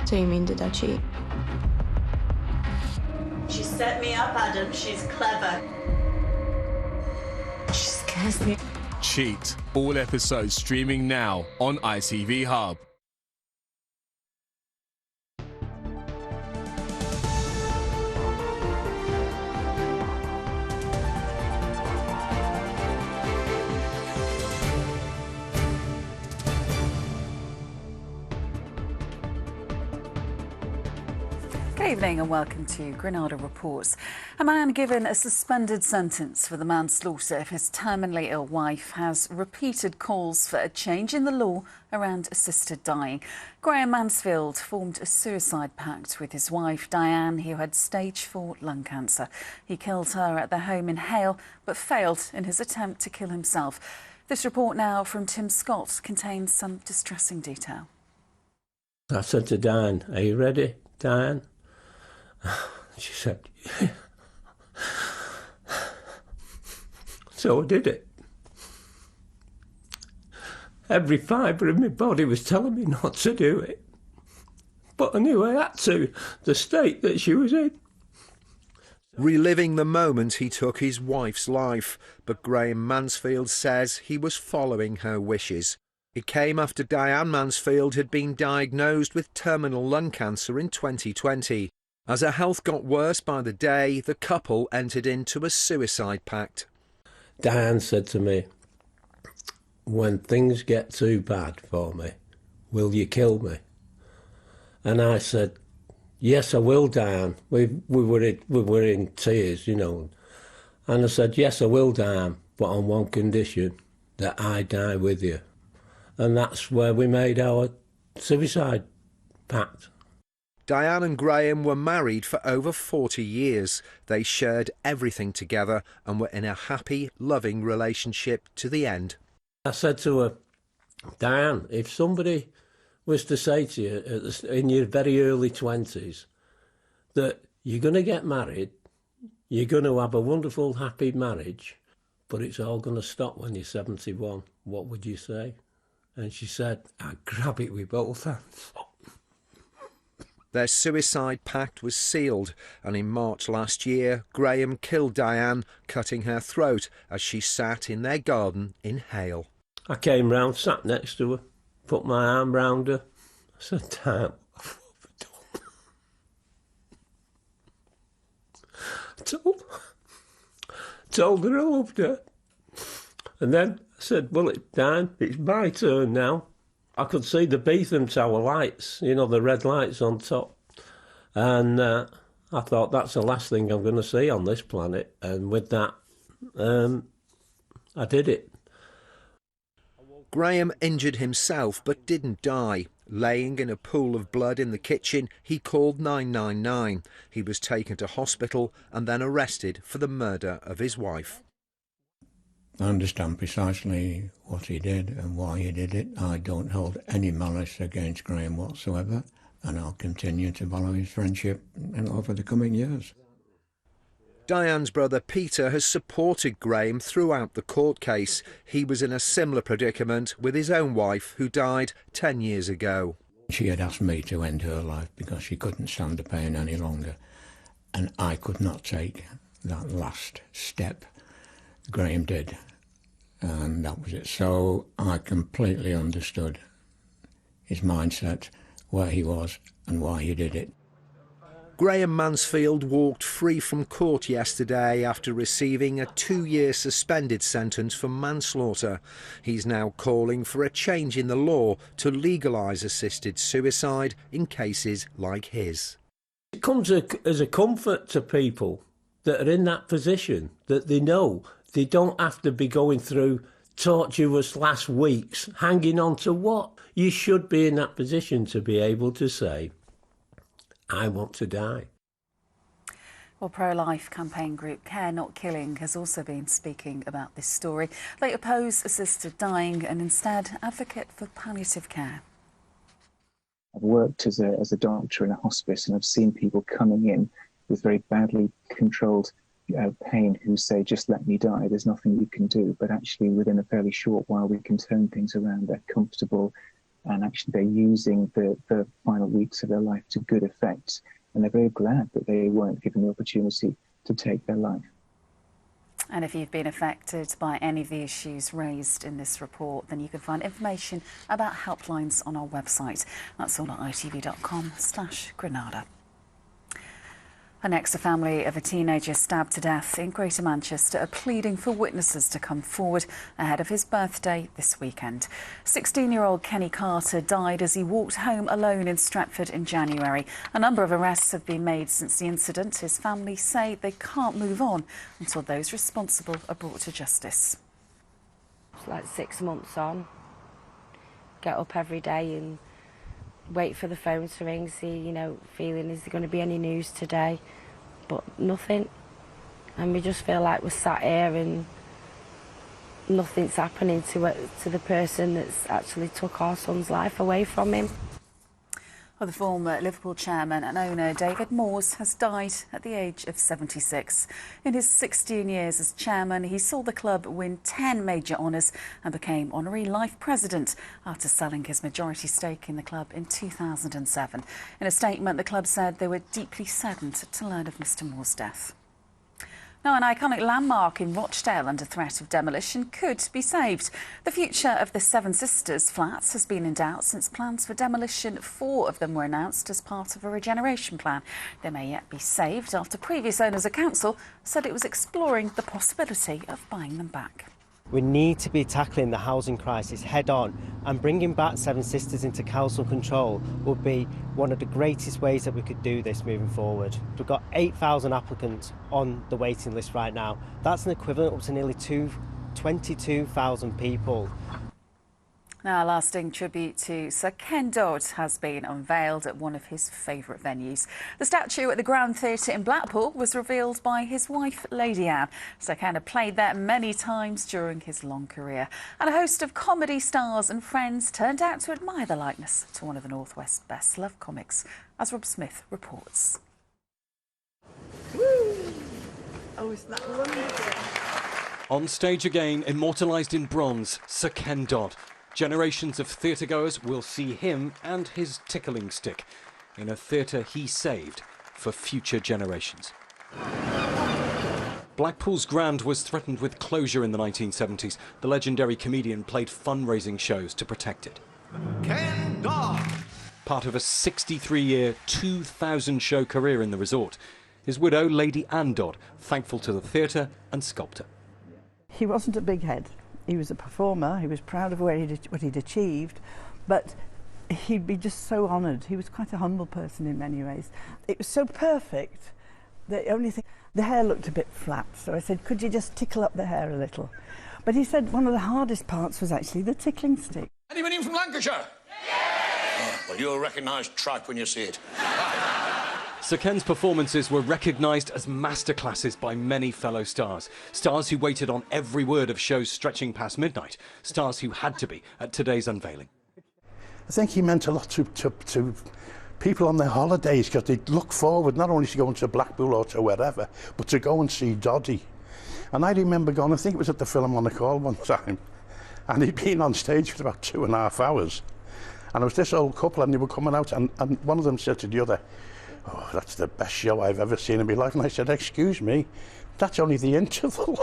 So you mean, did I cheat? She set me up, Adam. She's clever. She scares me. Cheat. All episodes streaming now on ITV Hub. Good evening and welcome to Granada Reports. A man given a suspended sentence for the manslaughter of his terminally ill wife has repeated calls for a change in the law around assisted dying. Graham Mansfield formed a suicide pact with his wife Diane, who had stage 4 lung cancer. He killed her at their home in Hale but failed in his attempt to kill himself. This report now from Tim Scott contains some distressing detail. I said to Diane, "Are you ready, Diane?" She said, "Yeah." So I did it. Every fibre of my body was telling me not to do it. But I knew I had to, the state that she was in. Reliving the moment he took his wife's life, but Graham Mansfield says he was following her wishes. It came after Diane Mansfield had been diagnosed with terminal lung cancer in 2020. As her health got worse by the day, the couple entered into a suicide pact. Diane said to me, "When things get too bad for me, will you kill me?" And I said, "Yes, I will, Diane." We were in tears, you know. And I said, "Yes, I will, Diane, but on one condition, that I die with you." And that's where we made our suicide pact. Diane and Graham were married for over 40 years. They shared everything together and were in a happy, loving relationship to the end. I said to her, "Diane, if somebody was to say to you in your very early 20s that you're going to get married, you're going to have a wonderful, happy marriage, but it's all going to stop when you're 71, what would you say?" And she said, "I'd grab it with both hands." Their suicide pact was sealed, and in March last year, Graham killed Diane, cutting her throat as she sat in their garden in Hale. I came round, sat next to her, put my arm round her. I said, "Diane, what have I done?" Told her I loved her. And then I said, "Well, Diane, it's my turn now." I could see the Beetham Tower lights, you know, the red lights on top. And I thought, that's the last thing I'm going to see on this planet. And with that, I did it. Graham injured himself but didn't die. Laying in a pool of blood in the kitchen, he called 999. He was taken to hospital and then arrested for the murder of his wife. I understand precisely what he did and why he did it. I don't hold any malice against Graham whatsoever, and I'll continue to follow his friendship over the coming years. Diane's brother Peter has supported Graham throughout the court case. He was in a similar predicament with his own wife, who died 10 years ago. She had asked me to end her life because she couldn't stand the pain any longer, and I could not take that last step. Graham did, and that was it. So I completely understood his mindset, where he was and why he did it. Graham Mansfield walked free from court yesterday after receiving a 2-year suspended sentence for manslaughter. He's now calling for a change in the law to legalise assisted suicide in cases like his. It comes as a comfort to people that are in that position, that they know they don't have to be going through tortuous last weeks, hanging on to what? You should be in that position to be able to say, "I want to die." Well, pro-life campaign group Care Not Killing has also been speaking about this story. They oppose assisted dying and instead advocate for palliative care. I've worked as a doctor in a hospice, and I've seen people coming in with very badly controlled pain who say, "Just let me die, there's nothing you can do." But actually within a fairly short while we can turn things around. They're comfortable, and actually they're using the final weeks of their life to good effect. And they're very glad that they weren't given the opportunity to take their life. And if you've been affected by any of the issues raised in this report, then you can find information about helplines on our website. That's all at itv.com/Granada. And next, a family of a teenager stabbed to death in Greater Manchester are pleading for witnesses to come forward ahead of his birthday this weekend. 16-year-old Kenny Carter died as he walked home alone in Stretford in January. A number of arrests have been made since the incident. His family say they can't move on until those responsible are brought to justice. It's like 6 months on. Get up every day and wait for the phone to ring, see, feeling, is there going to be any news today? But nothing. And we just feel like we're sat here and nothing's happening to the person that's actually took our son's life away from him. Well, the former Liverpool chairman and owner David Moores has died at the age of 76. In his 16 years as chairman, he saw the club win 10 major honours and became honorary life president after selling his majority stake in the club in 2007. In a statement, the club said they were deeply saddened to learn of Mr Moore's death. Now, an iconic landmark in Rochdale under threat of demolition could be saved. The future of the Seven Sisters flats has been in doubt since plans for demolition, 4 of them were announced as part of a regeneration plan. They may yet be saved after previous owners of council said it was exploring the possibility of buying them back. We need to be tackling the housing crisis head on, and bringing back Seven Sisters into council control would be one of the greatest ways that we could do this moving forward. We've got 8,000 applicants on the waiting list right now. That's an equivalent up to nearly 22,000 people. Now, a lasting tribute to Sir Ken Dodd has been unveiled at one of his favourite venues. The statue at the Grand Theatre in Blackpool was revealed by his wife, Lady Anne. Sir Ken had played there many times during his long career. And a host of comedy stars and friends turned out to admire the likeness to one of the North West's best-loved comics, as Rob Smith reports. Woo! Oh, isn't that wonderful? On stage again, immortalised in bronze, Sir Ken Dodd. Generations of theatregoers will see him and his tickling stick in a theatre he saved for future generations. Blackpool's Grand was threatened with closure in the 1970s. The legendary comedian played fundraising shows to protect it. Ken Dodd! Part of a 63-year, 2,000-show career in the resort. His widow, Lady Anne Dodd, thankful to the theatre and sculptor. He wasn't a big head. He was a performer, he was proud of what he'd achieved, but he'd be just so honoured. He was quite a humble person in many ways. It was so perfect, the only thing, the hair looked a bit flat, so I said, could you just tickle up the hair a little? But he said one of the hardest parts was actually the tickling stick. Anyone in from Lancashire? Oh, well, you'll recognise tripe when you see it. Sir Ken's performances were recognised as masterclasses by many fellow stars. Stars who waited on every word of shows stretching past midnight. Stars who had to be at today's unveiling. I think he meant a lot to people on their holidays, because they'd look forward not only to going to Blackpool or to wherever, but to go and see Doddy. And I remember going, I think it was at the Philharmonic Hall one time, and he'd been on stage for about 2.5 hours. And it was this old couple, and they were coming out, and one of them said to the other, "Oh, that's the best show I've ever seen in my life." And I said, "Excuse me, that's only the interval."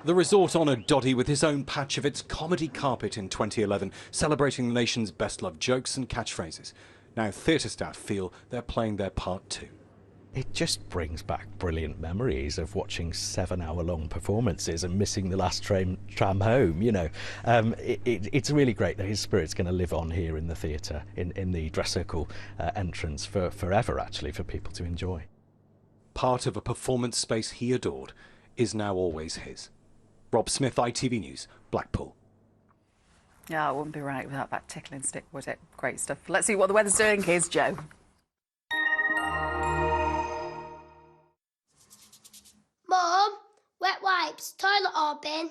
The resort honoured Doddy with his own patch of its comedy carpet in 2011, celebrating the nation's best-loved jokes and catchphrases. Now theatre staff feel they're playing their part too. It just brings back brilliant memories of watching 7-hour-long performances and missing the last tram home, you know. It's really great that his spirit's going to live on here in the theatre, in the dress circle entrance for forever, actually, for people to enjoy. Part of a performance space he adored is now always his. Rob Smith, ITV News, Blackpool. Yeah, it wouldn't be right without that tickling stick, would it? Great stuff. Let's see what the weather's doing. Here's Joe. Mom, wet wipes, toilet or bin?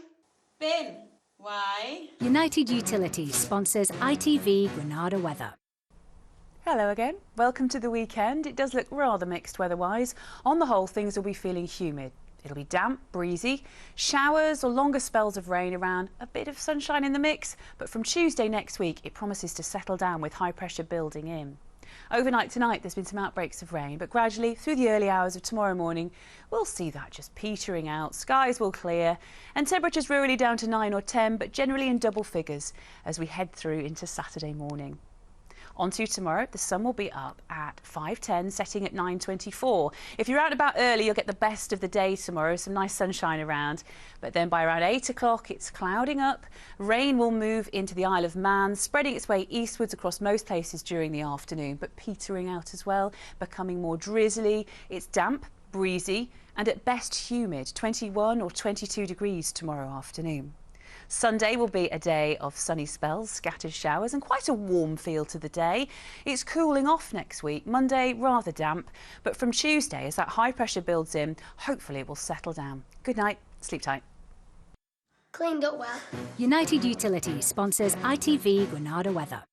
Bin. Why? United Utilities sponsors ITV Granada weather. Hello again. Welcome to the weekend. It does look rather mixed weather-wise. On the whole, things will be feeling humid. It'll be damp, breezy, showers or longer spells of rain around, a bit of sunshine in the mix. But from Tuesday next week, it promises to settle down with high pressure building in. Overnight tonight, there's been some outbreaks of rain, but gradually through the early hours of tomorrow morning, we'll see that just petering out. Skies will clear and temperatures rurally down to 9 or 10, but generally in double figures as we head through into Saturday morning. On to tomorrow, the sun will be up at 5:10, setting at 9:24. If you're out and about early, you'll get the best of the day tomorrow, some nice sunshine around. But then by around 8 o'clock, it's clouding up. Rain will move into the Isle of Man, spreading its way eastwards across most places during the afternoon, but petering out as well, becoming more drizzly. It's damp, breezy, and at best humid, 21 or 22 degrees tomorrow afternoon. Sunday will be a day of sunny spells, scattered showers and quite a warm feel to the day. It's cooling off next week. Monday, rather damp. But from Tuesday, as that high pressure builds in, hopefully it will settle down. Good night. Sleep tight. Cleaned up well. United Utilities sponsors ITV Granada weather.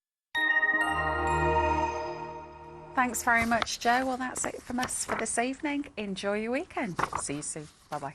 Thanks very much, Joe. Well, that's it from us for this evening. Enjoy your weekend. See you soon. Bye-bye.